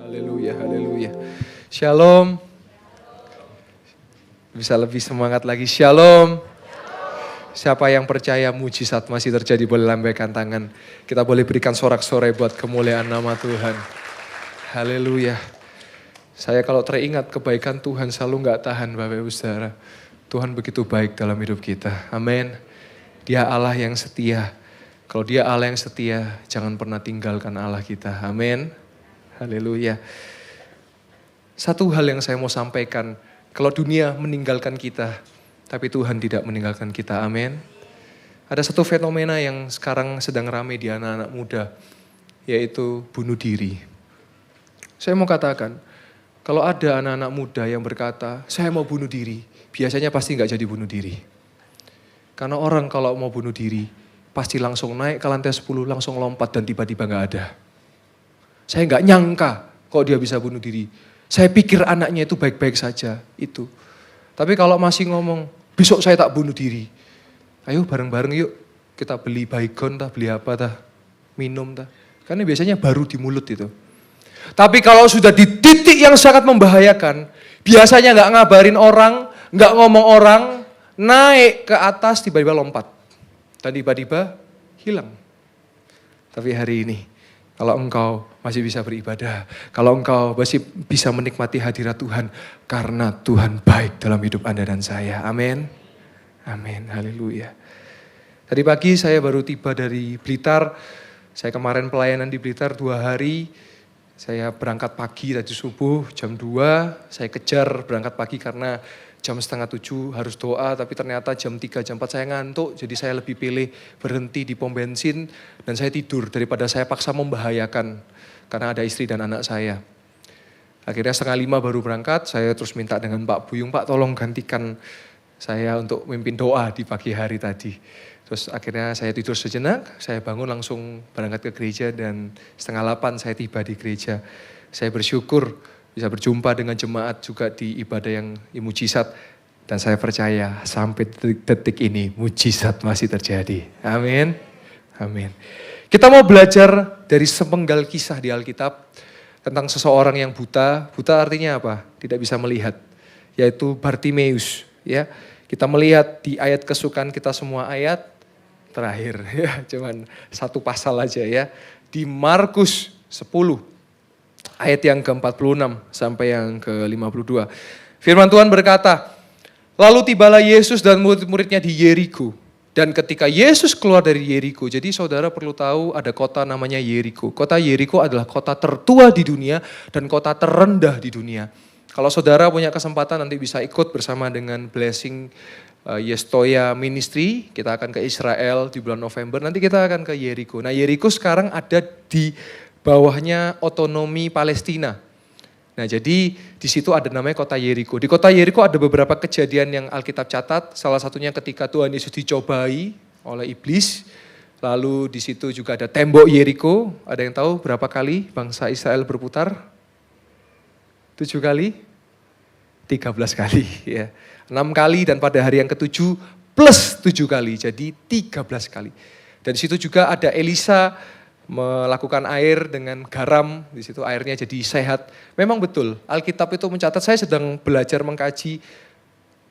Haleluya, haleluya. Shalom. Bisa lebih semangat lagi. Shalom. Siapa yang percaya mujizat masih terjadi boleh lambaikan tangan. Kita boleh berikan sorak-sorai buat kemuliaan nama Tuhan. Haleluya. Saya kalau teringat kebaikan Tuhan selalu gak tahan Bapak Ibu Saudara. Tuhan begitu baik dalam hidup kita. Amin. Dia Allah yang setia. Kalau dia Allah yang setia, jangan pernah tinggalkan Allah kita. Amin. Haleluya. Satu hal yang saya mau sampaikan, kalau dunia meninggalkan kita, tapi Tuhan tidak meninggalkan kita. Amin. Ada satu fenomena yang sekarang sedang ramai di anak-anak muda, yaitu bunuh diri. Saya mau katakan, kalau ada anak-anak muda yang berkata, saya mau bunuh diri, biasanya pasti nggak jadi bunuh diri. Karena orang kalau mau bunuh diri, pasti langsung naik ke lantai 10, langsung lompat dan tiba-tiba nggak ada. Saya nggak nyangka kok dia bisa bunuh diri. Saya pikir anaknya itu baik-baik saja, itu. Tapi kalau masih ngomong, besok saya tak bunuh diri. Ayo bareng-bareng yuk, kita beli baygon tah, beli apa tah, minum tah. Karena biasanya baru di mulut itu. Tapi kalau sudah di titik yang sangat membahayakan, biasanya nggak ngabarin orang, nggak ngomong orang, naik ke atas tiba-tiba lompat. Dan tiba-tiba hilang. Tapi hari ini, kalau engkau masih bisa beribadah, kalau engkau masih bisa menikmati hadirat Tuhan, karena Tuhan baik dalam hidup Anda dan saya. Amin. Amin. Haleluya. Tadi pagi saya baru tiba dari Blitar. Saya kemarin pelayanan di Blitar 2 hari. Saya berangkat pagi tadi subuh jam 2. Saya kejar berangkat pagi karena jam 6:30 harus doa, tapi ternyata jam 3, jam 4 saya ngantuk. Jadi saya lebih pilih berhenti di pom bensin dan saya tidur daripada saya paksa membahayakan karena ada istri dan anak saya. Akhirnya 4:30 baru berangkat, saya terus minta dengan Pak Buyung, Pak tolong gantikan saya untuk memimpin doa di pagi hari tadi. Terus akhirnya saya tidur sejenak, saya bangun langsung berangkat ke gereja dan 7:30 saya tiba di gereja. Saya bersyukur bisa berjumpa dengan jemaat juga di ibadah yang mujizat. Dan saya percaya sampai detik ini mujizat masih terjadi. Amin. Amin. Kita mau belajar dari sepenggal kisah di Alkitab tentang seseorang yang buta. Buta artinya apa? Tidak bisa melihat. Yaitu Bartimeus. Ya. Kita melihat di ayat kesukaan kita semua ayat terakhir. Ya, cuman satu pasal aja ya. Di Markus 10. Ayat yang ke-46 sampai yang ke-52. Firman Tuhan berkata, lalu tibalah Yesus dan murid-muridnya di Yeriko. Dan ketika Yesus keluar dari Yeriko, jadi saudara perlu tahu ada kota namanya Yeriko. Kota Yeriko adalah kota tertua di dunia dan kota terendah di dunia. Kalau saudara punya kesempatan nanti bisa ikut bersama dengan Blessing Yestoya Ministry. Kita akan ke Israel di bulan November, nanti kita akan ke Yeriko. Nah Yeriko sekarang ada di bawahnya otonomi Palestina. Nah jadi di situ ada namanya kota Yeriko. Di kota Yeriko ada beberapa kejadian yang Alkitab catat. Salah satunya ketika Tuhan Yesus dicobai oleh iblis. Lalu di situ juga ada tembok Yeriko. Ada yang tahu berapa kali bangsa Israel berputar? 7 kali? 13 kali. Ya. 6 kali dan pada hari yang ke-7 plus 7 kali. Jadi 13 kali. Dan di situ juga ada Elisa melakukan air dengan garam, di situ airnya jadi sehat. Memang betul, Alkitab itu mencatat, saya sedang belajar mengkaji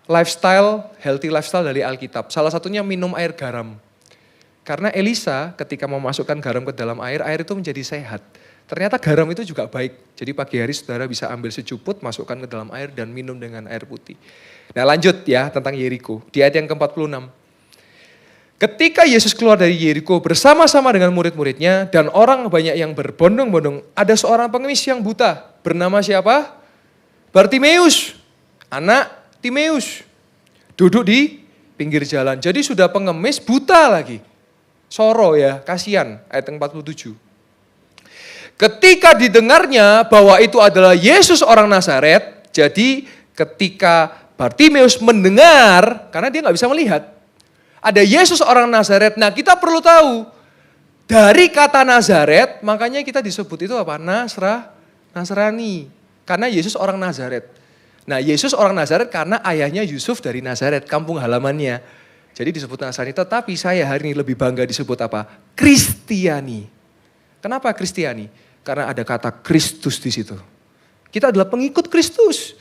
lifestyle, healthy lifestyle dari Alkitab. Salah satunya minum air garam. Karena Elisa ketika memasukkan garam ke dalam air itu menjadi sehat. Ternyata garam itu juga baik. Jadi pagi hari saudara bisa ambil secuput, masukkan ke dalam air dan minum dengan air putih. Nah lanjut ya tentang Yeriko, di ayat yang ke-46. Ketika Yesus keluar dari Yeriko bersama-sama dengan murid-muridnya dan orang banyak yang berbondong-bondong, ada seorang pengemis yang buta. Bernama siapa? Bartimeus, anak Timeus. Duduk di pinggir jalan. Jadi sudah pengemis, buta lagi. Soro ya, kasihan. Ayat 47. Ketika didengarnya bahwa itu adalah Yesus orang Nazaret, jadi ketika Bartimeus mendengar, karena dia gak bisa melihat. Ada Yesus orang Nazaret. Nah kita perlu tahu, dari kata Nazaret, makanya kita disebut itu apa? Nasrani. Karena Yesus orang Nazaret. Nah Yesus orang Nazaret karena ayahnya Yusuf dari Nazaret, kampung halamannya. Jadi disebut Nasrani, tetapi saya hari ini lebih bangga disebut apa? Kristiani. Kenapa Kristiani? Karena ada kata Kristus di situ. Kita adalah pengikut Kristus.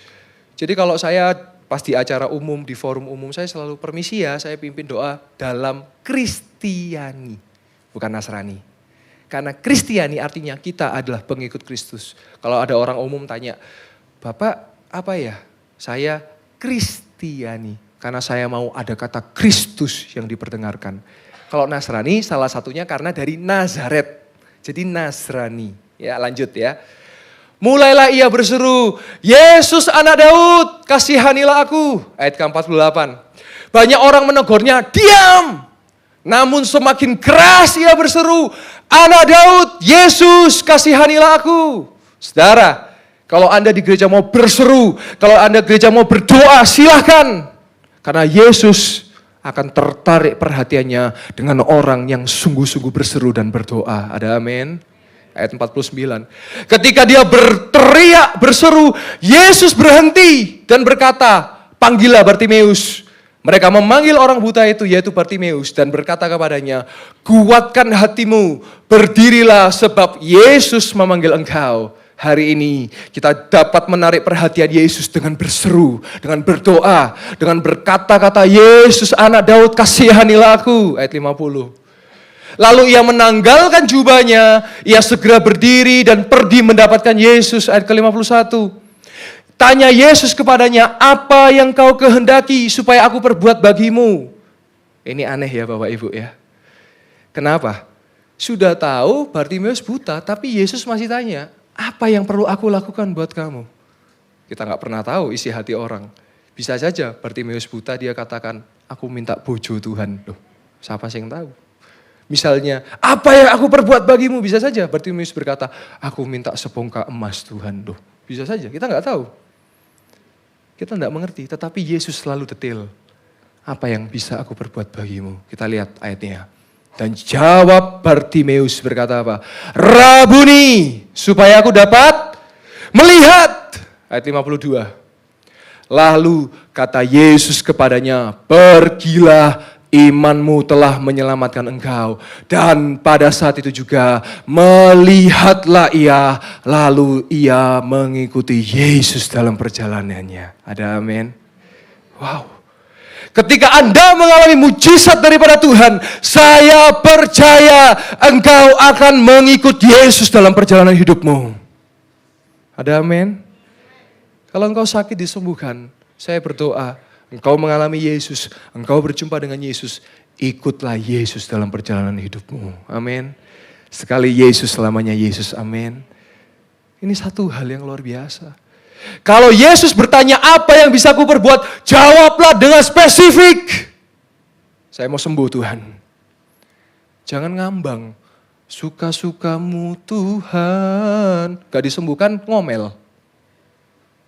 Jadi kalau saya pas di acara umum, di forum umum, saya selalu permisi ya, saya pimpin doa dalam Kristiani, bukan Nasrani. Karena Kristiani artinya kita adalah pengikut Kristus. Kalau ada orang umum tanya, Bapak apa ya? Saya Kristiani. Karena saya mau ada kata Kristus yang diperdengarkan. Kalau Nasrani salah satunya karena dari Nazaret. Jadi Nasrani. Ya lanjut ya. Mulailah ia berseru, Yesus anak Daud, kasihanilah aku. Ayat ke-48. Banyak orang menegurnya, diam. Namun semakin keras ia berseru, anak Daud, Yesus kasihanilah aku. Saudara, kalau Anda di gereja mau berseru, kalau Anda gereja mau berdoa, silahkan. Karena Yesus akan tertarik perhatiannya dengan orang yang sungguh-sungguh berseru dan berdoa. Ada amin? Ayat 49. Ketika dia berteriak, berseru, Yesus berhenti dan berkata, panggillah Bartimeus. Mereka memanggil orang buta itu, yaitu Bartimeus, dan berkata kepadanya, kuatkan hatimu, berdirilah sebab Yesus memanggil engkau. Hari ini kita dapat menarik perhatian Yesus dengan berseru, dengan berdoa, dengan berkata-kata, Yesus anak Daud kasihanilah aku. Ayat 50. Lalu ia menanggalkan jubahnya, ia segera berdiri dan pergi mendapatkan Yesus. Ayat ke-51. Tanya Yesus kepadanya, apa yang kau kehendaki supaya aku perbuat bagimu? Ini aneh ya Bapak Ibu ya. Kenapa? Sudah tahu Bartimeus buta, tapi Yesus masih tanya, apa yang perlu aku lakukan buat kamu? Kita gak pernah tahu isi hati orang. Bisa saja Bartimeus buta, dia katakan, aku minta bojo Tuhan. Loh, siapa sih yang tahu? Misalnya, apa yang aku perbuat bagimu? Bisa saja Bartimeus berkata, aku minta sebongkah emas Tuhan. Loh, bisa saja, kita gak tahu. Kita gak mengerti, tetapi Yesus selalu detail. Apa yang bisa aku perbuat bagimu? Kita lihat ayatnya. Dan jawab Bartimeus berkata apa? Rabuni, supaya aku dapat melihat. Ayat 52. Lalu kata Yesus kepadanya, pergilah, imanmu telah menyelamatkan engkau. Dan pada saat itu juga melihatlah ia, lalu ia mengikuti Yesus dalam perjalanannya. Ada amin? Wow. Ketika Anda mengalami mujizat daripada Tuhan, saya percaya engkau akan mengikut Yesus dalam perjalanan hidupmu. Ada amin? Kalau engkau sakit disembuhkan, saya berdoa, engkau mengalami Yesus, engkau berjumpa dengan Yesus, ikutlah Yesus dalam perjalanan hidupmu. Amin. Sekali Yesus, selamanya Yesus. Amin. Ini satu hal yang luar biasa. Kalau Yesus bertanya apa yang bisa aku perbuat, jawablah dengan spesifik. Saya mau sembuh Tuhan. Jangan ngambang. Suka-sukamu Tuhan. Gak disembuhkan, ngomel.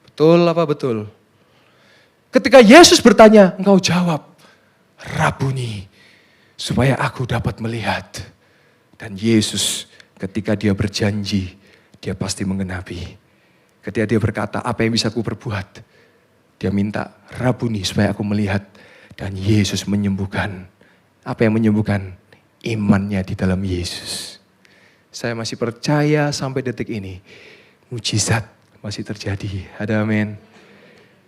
Betul apa betul? Ketika Yesus bertanya, engkau jawab, Rabuni, supaya aku dapat melihat. Dan Yesus ketika dia berjanji, dia pasti mengenapi. Ketika dia berkata, apa yang bisa aku perbuat? Dia minta, Rabuni, supaya aku melihat. Dan Yesus menyembuhkan. Apa yang menyembuhkan? Imannya di dalam Yesus. Saya masih percaya sampai detik ini, mujizat masih terjadi. Ada amin.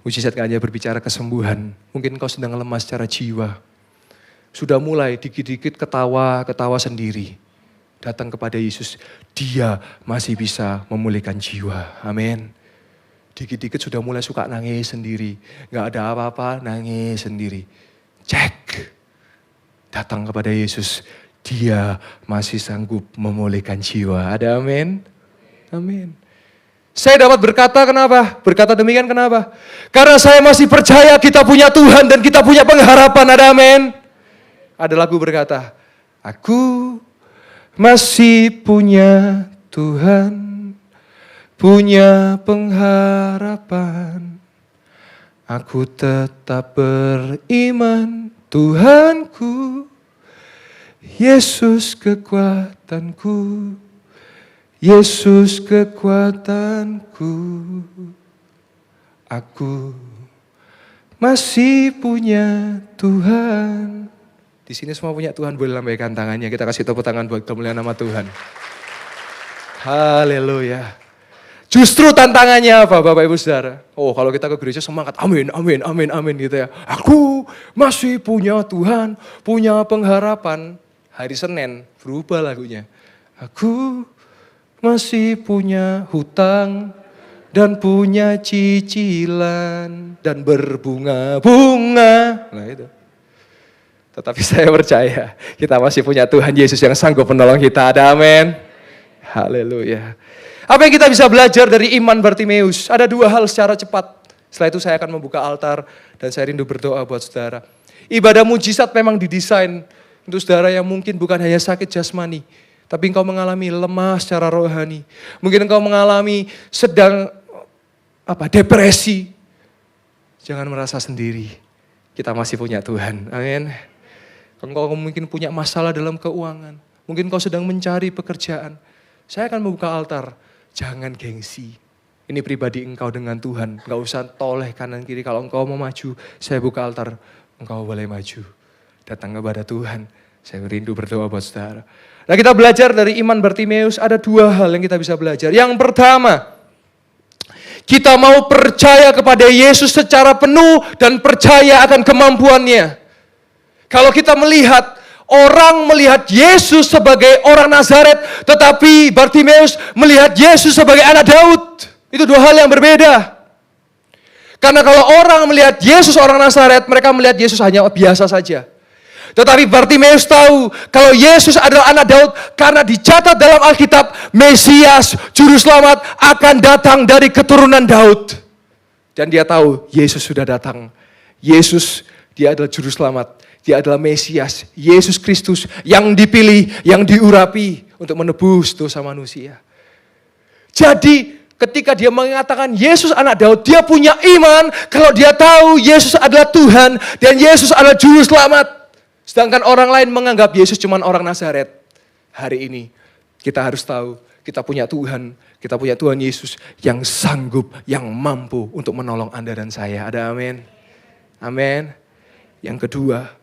Mujizat gak hanya berbicara kesembuhan. Mungkin kau sedang lemah secara jiwa. Sudah mulai dikit-dikit ketawa sendiri. Datang kepada Yesus. Dia masih bisa memulihkan jiwa. Amin. Dikit-dikit sudah mulai suka nangis sendiri. Gak ada apa-apa, nangis sendiri. Cek. Datang kepada Yesus. Dia masih sanggup memulihkan jiwa. Ada amin? Amin. Saya dapat berkata kenapa? Berkata demikian kenapa? Karena saya masih percaya kita punya Tuhan dan kita punya pengharapan. Ada amin? Ada lagu berkata, aku masih punya Tuhan, punya pengharapan. Aku tetap beriman, Tuhanku, Yesus kekuatanku. Yesus kekuatanku, aku masih punya Tuhan. Di sini semua punya Tuhan, boleh lambaikan tangannya. Kita kasih tepuk tangan buat kemuliaan nama Tuhan. Haleluya. Justru tantangannya apa Bapak Ibu Saudara? Oh kalau kita ke gereja semangat, amin, amin, amin, amin gitu ya. Aku masih punya Tuhan, punya pengharapan. Hari Senin berubah lagunya. Aku masih punya hutang dan punya cicilan dan berbunga-bunga. Nah itu. Tetapi saya percaya kita masih punya Tuhan Yesus yang sanggup menolong kita. Ada amin. Haleluya. Apa yang kita bisa belajar dari iman Bartimeus? Ada dua hal secara cepat. Setelah itu saya akan membuka altar dan saya rindu berdoa buat saudara. Ibadah mujizat memang didesain untuk saudara yang mungkin bukan hanya sakit jasmani, tapi engkau mengalami lemah secara rohani. Mungkin engkau mengalami sedang depresi. Jangan merasa sendiri. Kita masih punya Tuhan. Amin. Engkau mungkin punya masalah dalam keuangan. Mungkin engkau sedang mencari pekerjaan. Saya akan membuka altar. Jangan gengsi. Ini pribadi engkau dengan Tuhan. Enggak usah toleh kanan kiri. Kalau engkau mau maju, saya buka altar. Engkau boleh maju. Datang kepada Tuhan. Saya rindu berdoa buat saudara. Nah kita belajar dari iman Bartimeus. Ada dua hal yang kita bisa belajar. Yang pertama, kita mau percaya kepada Yesus secara penuh dan percaya akan kemampuannya. Kalau kita melihat orang melihat Yesus sebagai orang Nazaret, tetapi Bartimeus melihat Yesus sebagai anak Daud. Itu dua hal yang berbeda. Karena kalau orang melihat Yesus orang Nazaret, mereka melihat Yesus hanya biasa saja. Tetapi Bartimeus tahu kalau Yesus adalah anak Daud karena dicatat dalam Alkitab, Mesias, Juru Selamat akan datang dari keturunan Daud. Dan dia tahu Yesus sudah datang. Yesus, dia adalah Juru Selamat. Dia adalah Mesias, Yesus Kristus yang dipilih, yang diurapi untuk menebus dosa manusia. Jadi ketika dia mengatakan Yesus anak Daud, dia punya iman kalau dia tahu Yesus adalah Tuhan dan Yesus adalah Juru Selamat. Sedangkan orang lain menganggap Yesus cuma orang Nazaret. Hari ini kita harus tahu kita punya Tuhan Yesus yang sanggup, yang mampu untuk menolong Anda dan saya. Ada amin? Amin. Yang kedua,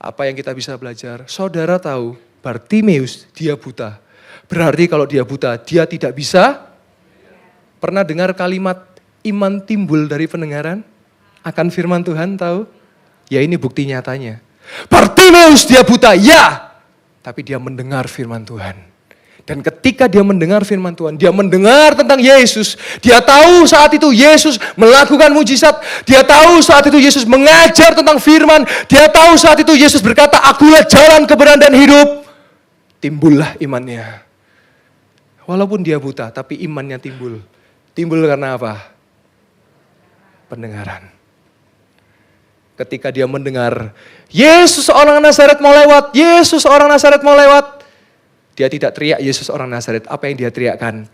apa yang kita bisa belajar? Saudara tahu, Bartimeus dia buta. Berarti kalau dia buta, dia tidak bisa. Pernah dengar kalimat iman timbul dari pendengaran? Akan firman Tuhan tahu? Ya ini bukti nyatanya. Bartimeus dia buta, ya. Tapi dia mendengar firman Tuhan. Dan ketika dia mendengar firman Tuhan, dia mendengar tentang Yesus. Dia tahu saat itu Yesus melakukan mujizat. Dia tahu saat itu Yesus mengajar tentang firman. Dia tahu saat itu Yesus berkata, akulah jalan kebenaran dan hidup. Timbullah imannya. Walaupun dia buta, tapi imannya timbul. Timbul karena apa? Pendengaran. Ketika dia mendengar, Yesus orang Nazaret mau lewat, Yesus orang Nazaret mau lewat. Dia tidak teriak Yesus orang Nazaret. Apa yang dia teriakkan?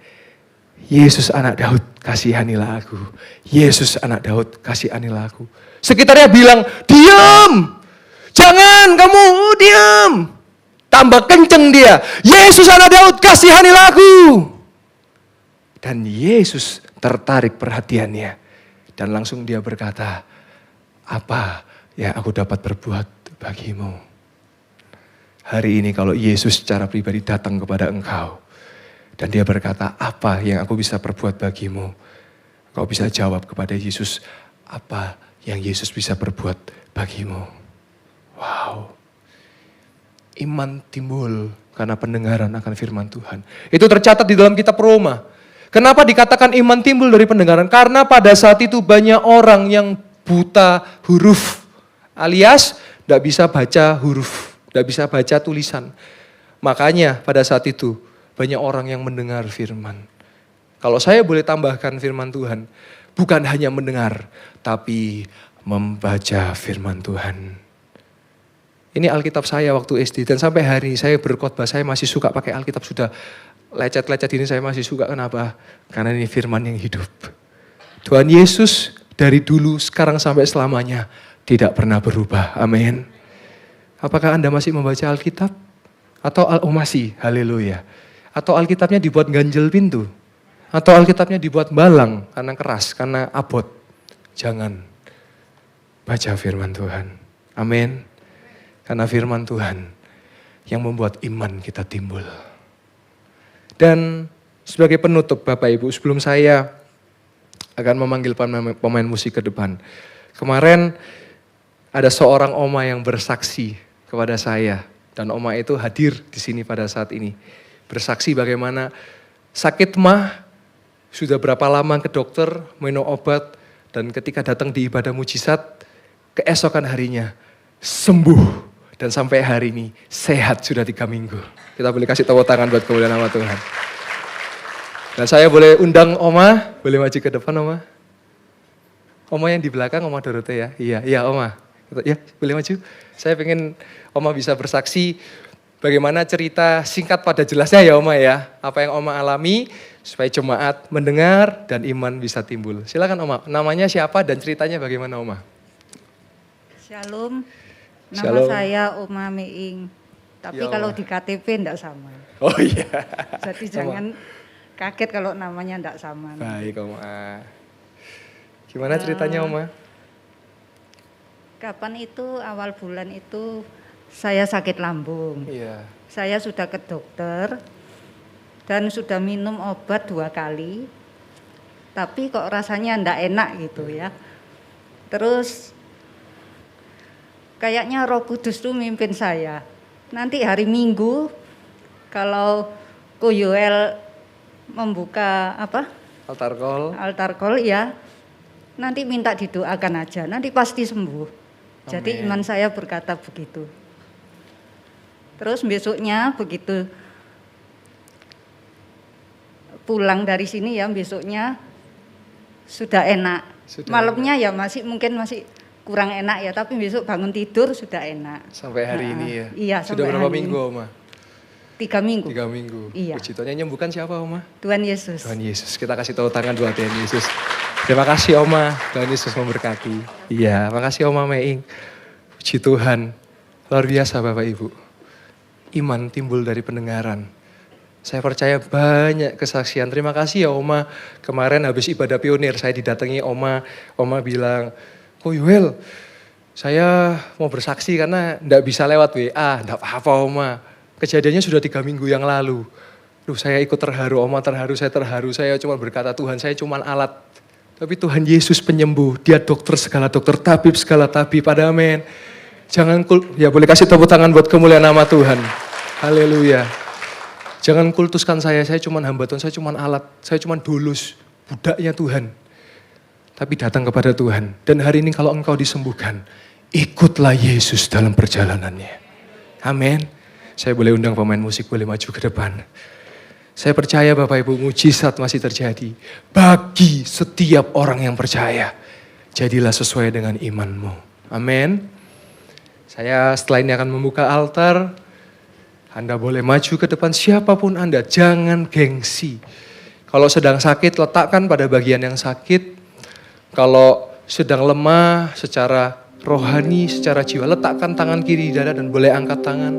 Yesus anak Daud, kasihanilah aku. Yesus anak Daud, kasihanilah aku. Sekitarnya bilang, diam. Jangan kamu, diam. Tambah kenceng dia. Yesus anak Daud, kasihanilah aku. Dan Yesus tertarik perhatiannya. Dan langsung dia berkata, apa yang aku dapat berbuat bagimu? Hari ini kalau Yesus secara pribadi datang kepada engkau. Dan dia berkata, apa yang aku bisa perbuat bagimu? Kau bisa jawab kepada Yesus, apa yang Yesus bisa berbuat bagimu? Wow. Iman timbul karena pendengaran akan firman Tuhan. Itu tercatat di dalam kitab Roma. Kenapa dikatakan iman timbul dari pendengaran? Karena pada saat itu banyak orang yang buta huruf. Alias tidak bisa baca huruf. Tidak bisa baca tulisan. Makanya pada saat itu banyak orang yang mendengar firman. Kalau saya boleh tambahkan firman Tuhan. Bukan hanya mendengar. Tapi membaca firman Tuhan. Ini Alkitab saya waktu SD. Dan sampai hari ini saya berkhotbah. Saya masih suka pakai Alkitab. Sudah lecet-lecet ini saya masih suka. Kenapa? Karena ini firman yang hidup. Tuhan Yesus dari dulu sekarang sampai selamanya tidak pernah berubah. Amin. Apakah Anda masih membaca Alkitab? Atau masih? Haleluya. Atau Alkitabnya dibuat ganjel pintu? Atau Alkitabnya dibuat balang karena keras, karena abot? Jangan. Baca firman Tuhan. Amin. Karena firman Tuhan yang membuat iman kita timbul. Dan sebagai penutup Bapak Ibu, sebelum saya akan memanggil pemain musik ke depan. Kemarin ada seorang oma yang bersaksi kepada saya. Dan oma itu hadir di sini pada saat ini. Bersaksi bagaimana sakit mah, sudah berapa lama ke dokter, minum obat. Dan ketika datang di ibadah mujizat, keesokan harinya sembuh. Dan sampai hari ini sehat sudah 3 minggu. Kita boleh kasih tepuk tangan buat kemuliaan nama Tuhan. Dan saya boleh undang Oma, boleh maju ke depan Oma. Oma yang di belakang, Oma Dorothea ya. Iya Oma. Ya, boleh maju. Saya pengen Oma bisa bersaksi bagaimana cerita singkat pada jelasnya ya Oma ya. Apa yang Oma alami supaya jemaat mendengar dan iman bisa timbul. Silakan Oma, namanya siapa dan ceritanya bagaimana Oma? Shalom. Nama Shalom. saya Oma Meing, tapi Ya, kalau Oma. di KTP enggak sama. Oh iya. Jadi jangan kaget kalau namanya enggak sama. Baik Oma. Gimana ceritanya Oma? Kapan itu awal bulan itu saya sakit lambung. Iya. Saya sudah ke dokter dan sudah minum obat 2 kali. Tapi kok rasanya enggak enak gitu ya. Terus kayaknya Roh Kudus tuh mimpin saya. Nanti hari Minggu kalau Ko Yoel membuka altar call ya, nanti minta didoakan aja, nanti pasti sembuh. Jadi Amin. iman saya berkata begitu. Terus besoknya begitu pulang dari sini ya, besoknya sudah enak. Sudah Malamnya ya masih kurang enak ya, tapi besok bangun tidur sudah enak. Sampai hari ini ya? Iya, Sudah sampai berapa hari minggu ini. Oma? 3 minggu. 3 minggu. Iya. Puji Tuhan, yang nyembuhkan siapa Oma? Tuhan Yesus. Tuhan Yesus. Kita kasih tepuk tangan buat Tuhan Yesus. Terima kasih Oma, Tuhan Yesus memberkati. Iya, makasih Oma Meing. Puji Tuhan, luar biasa Bapak Ibu. Iman timbul dari pendengaran. Saya percaya banyak kesaksian. Terima kasih ya Oma. Kemarin habis ibadah pionir, saya didatangi Oma. Oma bilang, "Oh Yoel, saya mau bersaksi karena enggak bisa lewat WA." Enggak apa-apa Oma. Kejadiannya sudah 3 minggu yang lalu. Saya ikut terharu, Oma terharu, saya terharu. Saya cuma berkata, Tuhan saya cuma alat. Tapi Tuhan Yesus penyembuh. Dia dokter segala dokter, tabib segala tabib. Pada amin. Jangan ya boleh kasih tepuk tangan buat kemuliaan nama Tuhan. Haleluya. Jangan kultuskan saya cuma hamba Tuhan, saya cuma alat. Saya cuma dulus, budaknya Tuhan. Tapi datang kepada Tuhan. Dan hari ini kalau engkau disembuhkan, ikutlah Yesus dalam perjalanannya. Amin. Saya boleh undang pemain musik, boleh maju ke depan. Saya percaya Bapak Ibu, mujizat masih terjadi. Bagi setiap orang yang percaya. Jadilah sesuai dengan imanmu. Amin. Saya setelah ini akan membuka altar. Anda boleh maju ke depan, siapapun Anda, jangan gengsi. Kalau sedang sakit, letakkan pada bagian yang sakit. Kalau sedang lemah secara rohani, secara jiwa, letakkan tangan kiri di dada dan boleh angkat tangan.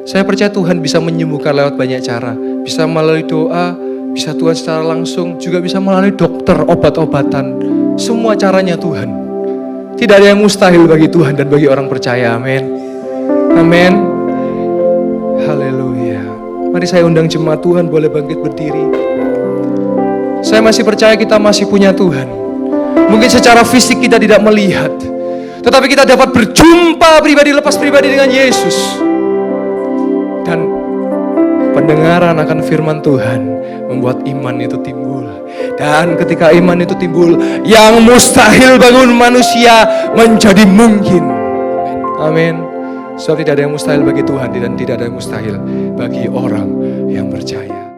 Saya percaya Tuhan bisa menyembuhkan lewat banyak cara. Bisa melalui doa, bisa Tuhan secara langsung, juga bisa melalui dokter, obat-obatan. Semua caranya Tuhan. Tidak ada yang mustahil bagi Tuhan dan bagi orang percaya. Amin. Amin. Haleluya. Mari saya undang jemaat Tuhan boleh bangkit berdiri. Saya masih percaya kita masih punya Tuhan. Mungkin secara fisik kita tidak melihat. Tetapi kita dapat berjumpa pribadi lepas pribadi dengan Yesus. Dan pendengaran akan firman Tuhan membuat iman itu timbul. Dan ketika iman itu timbul, yang mustahil bagi manusia menjadi mungkin. Amin. Sebab tidak ada yang mustahil bagi Tuhan dan tidak ada yang mustahil bagi orang yang percaya.